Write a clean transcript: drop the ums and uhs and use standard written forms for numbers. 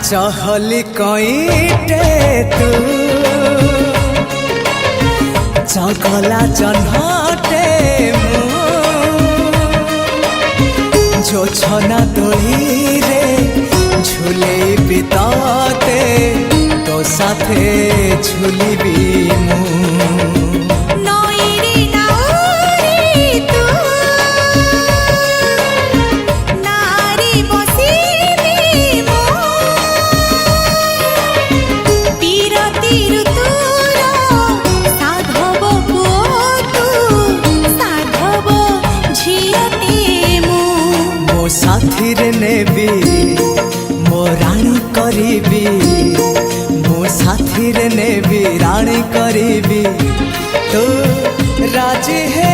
चहली कईटे तू चगला जन्हटे जो छना तोही रे झूले बिताते तो साथे झूली भी साथी रे नेबी मो राणी करीबी मो साथी रे नेबी राणी करीबी तो राजी है।